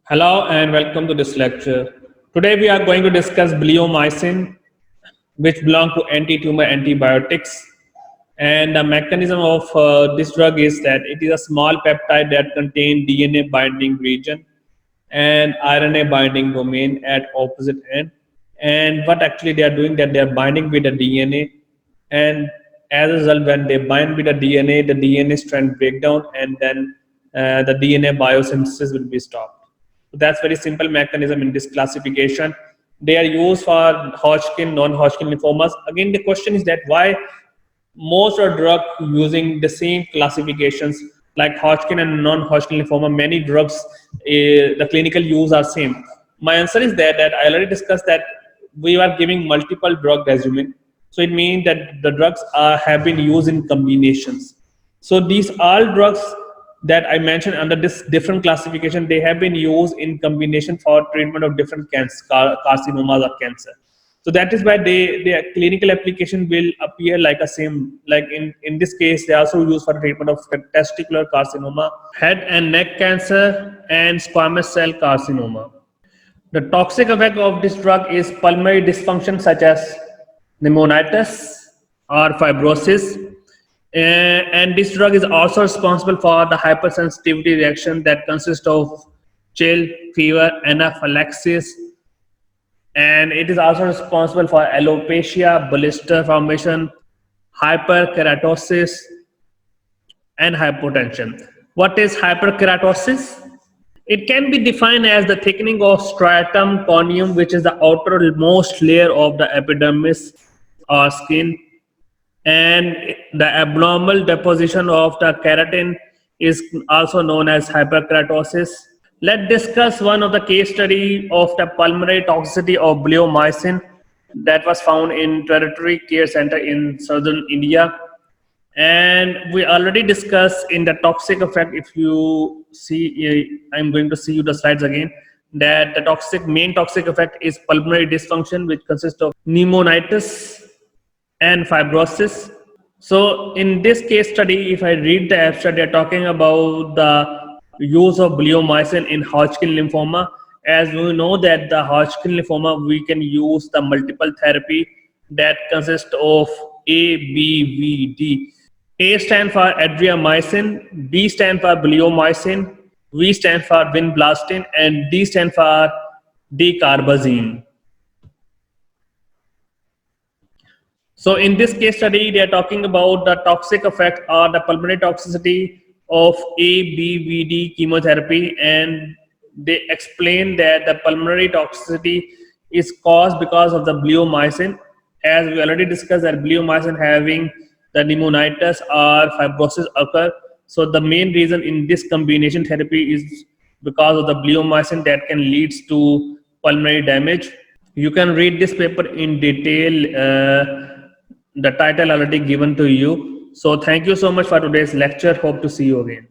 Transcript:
Hello and welcome to this lecture. Today we are going to discuss bleomycin, which belong to anti-tumor antibiotics. And the mechanism of this drug is that it is a small peptide that contains DNA binding region and RNA binding domain at opposite end. And what actually they are doing that they are binding with the DNA, and as a result, when they bind with the DNA strand breakdown, and then the DNA biosynthesis will be stopped. So that's very simple mechanism in this classification. They are used for Hodgkin, non-Hodgkin lymphomas. Again, the question is that why most are drug using the same classifications like Hodgkin and non-Hodgkin lymphoma. Many drugs, the clinical use are same. My answer is that I already discussed that we are giving multiple drug regimen. So it means that the drugs have been used in combinations. So these all drugs that I mentioned under this different classification, they have been used in combination for treatment of different carcinomas or cancer. So that is why their clinical application will appear like a same. Like in this case, they also use for treatment of testicular carcinoma, head and neck cancer, and squamous cell carcinoma. The toxic effect of this drug is pulmonary dysfunction such as pneumonitis or fibrosis. And this drug is also responsible for the hypersensitivity reaction that consists of chill, fever, anaphylaxis, and it is also responsible for alopecia, blister formation, hyperkeratosis, and hypotension. What is hyperkeratosis? It can be defined as the thickening of stratum corneum, which is the outermost layer of the epidermis or skin, and the abnormal deposition of the keratin is also known as hyperkeratosis. Let's discuss one of the case study of the pulmonary toxicity of bleomycin that was found in tertiary care center in southern India. And we already discussed in the toxic effect. If you see, I'm going to see you the slides again, that the main toxic effect is pulmonary dysfunction, which consists of pneumonitis and fibrosis. So in this case study, if I read the abstract, they're talking about the use of bleomycin in Hodgkin lymphoma. As we know that the Hodgkin lymphoma, we can use the multiple therapy that consists of A, B, V, D. A stand for adriamycin, B stand for bleomycin, V stand for vinblastine, and D stand for dicarbazine. So in this case study, they are talking about the toxic effect or the pulmonary toxicity of ABVD chemotherapy, and they explain that the pulmonary toxicity is caused because of the bleomycin. As we already discussed, that bleomycin having the pneumonitis or fibrosis occur. So the main reason in this combination therapy is because of the bleomycin that can lead to pulmonary damage. You can read this paper in detail. The title already given to you. So thank you so much for today's lecture. Hope to see you again.